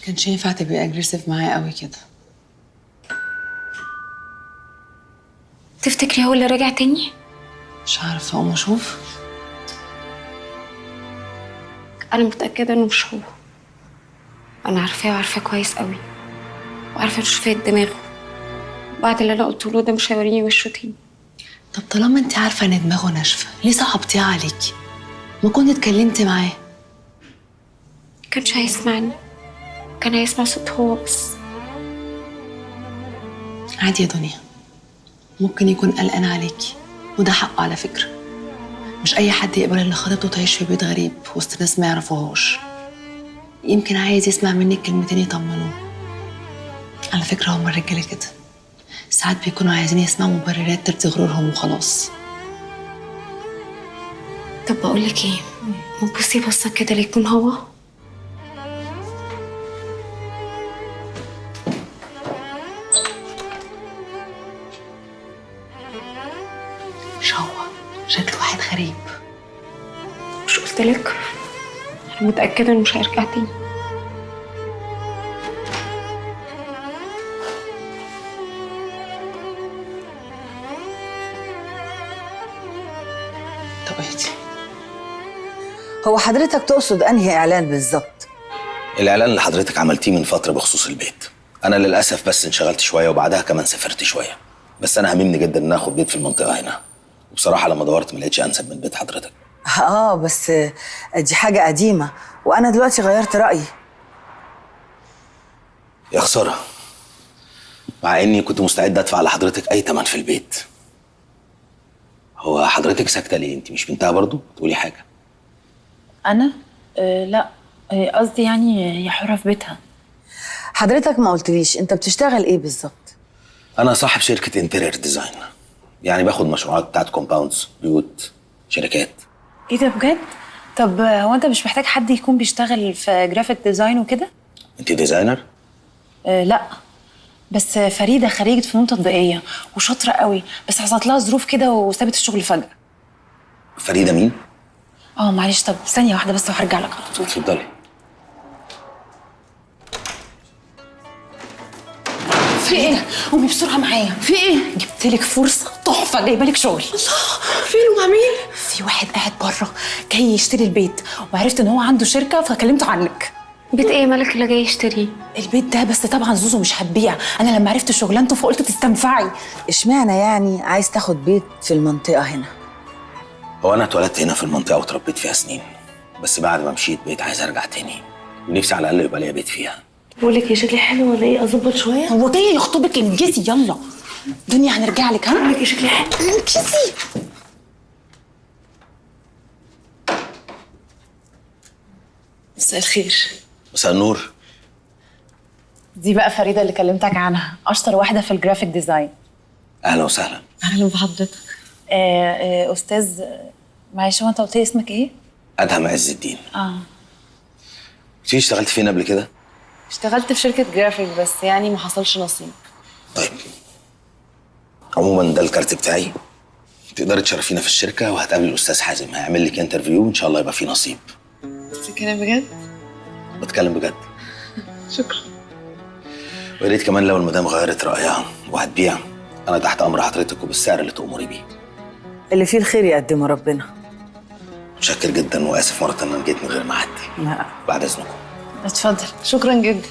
كانش ينفع تبقي اجريسيف معايا قوي كده. تفتكري هو اللي راجع تاني؟ مش عارفه، اقوم اشوف. انا متاكده انه مش هو. انا عارفاه وعارفاه كويس قوي، وعارفه شوفيه دماغه. بعد اللي انا قلته له ده مش هيوريني وشه تاني. طب طالما انت عارفه ان دماغه ناشفه، ليه صعبتيها عليكي؟ ما كنت اتكلمتي معاه. كانش هيسمعني، كان هيسمع صوت هو بس. عادي يا دنيا، ممكن يكون قلقان عليكي، وده حقه على فكره. مش اي حد يقبل ان خطيبته تعيش في بيت غريب وسط ناس ما يعرفوهاش. يمكن عايز يسمع منك كلمتين يطمنوه. على فكره هم الرجاله كده، ساعات بيكونوا عايزين يسمعوا مبررات ترضي غرورهم وخلاص. طب بقول لك ايه، ما تبصي بصه كده ليكون هو. مش هو، شكله واحد غريب. مش قلت لك؟ انا متاكده انه مش هيرجع تاني. طب اهدي. هو حضرتك تقصد انهي اعلان بالظبط؟ الاعلان اللي حضرتك عملتيه من فتره بخصوص البيت. انا للاسف بس انشغلت شويه وبعدها كمان سافرت شويه، بس انا هممني جدا ان اخد بيت في المنطقه هنا. وبصراحه لما دورت ما لقيتش انسب من بيت حضرتك. بس دي حاجه قديمه وانا دلوقتي غيرت رايي. يا خساره، مع اني كنت مستعد ادفع لحضرتك اي ثمن في البيت. هو حضرتك ساكته ليه؟ انت مش بنتها برضو؟ تقولي حاجه. أنا؟ لا، قصدي يعني هي حرة في بيتها. حضرتك ما قلتليش انت بتشتغل ايه بالظبط؟ انا صاحب شركه انتيرير ديزاين، يعني باخد مشروعات بتاعت كومباوندز، بيوت، شركات. إيه ده بجد؟ طب هو أنت مش محتاج حد يكون بيشتغل في جرافيك ديزاين وكده؟ انت ديزاينر؟ لا، بس فريدة خريجة فنون تطبيقية وشاطرة قوي، بس حصلت لها ظروف كده وسابت الشغل فجأة. فريده مين؟ معلش، طب ثانية واحدة بس وهرجع لك على طول. اتفضلي. في ايه؟ قومي بسرعة معايا. في ايه؟ جبت لك فرصة تحفة، جايبة لك شغل. الله، فين ومع مين؟ في واحد قاعد بره جاي يشتري البيت، وعرفت ان هو عنده شركة فكلمته عنك. بيت ايه مالك اللي جاي يشتريه؟ البيت ده بس طبعا زوزو مش هتبيع، انا لما عرفت شغلانته فقلت تستنفعي. اشمعنى يعني عايز تاخد بيت في المنطقه هنا؟ هو انا اتولدت هنا في المنطقه وتربيت فيها سنين، بس بعد ما مشيت بقيت عايز ارجع تاني، ونفسي على الاقل يبقى ليا بيت فيها. بقول لك يا شكلي حلو ولا ايه؟ اظبط شويه. هو جاي يخطبك، انجزي يلا. دنيا هنرجع لك. بقول لك يا شكلي حلو، انجزي. مساء الخير. مساء النور. دي بقى فريدة اللي كلمتك عنها، اشطر واحده في الجرافيك ديزاين. اهلا وسهلا. اهلا بحضرتك. استاذ، معلش هو انت قلت لي اسمك ايه؟ ادهم عز الدين. انت اشتغلت فين قبل كده؟ اشتغلت في شركه جرافيك بس يعني ما حصلش نصيب. طيب، عموما ده الكارت بتاعي، تقدري تشرفينا في الشركه وهتقابلي الاستاذ حازم، هيعمل لك انترفيو وان شاء الله يبقى فيه نصيب. بتتكلم بجد؟ بتكلم بجد. شكرا. ويا ريت كمان لو المدام غيرت رايها وهتبيع، انا تحت امر حضرتك وبالسعر اللي تأمري بيه. اللي فيه الخير يقدمه ربنا. متشكر جدا واسف مره ان انا جيت من غير ميعاد. لا، بعد اذنكم. اتفضل. شكرا جدا.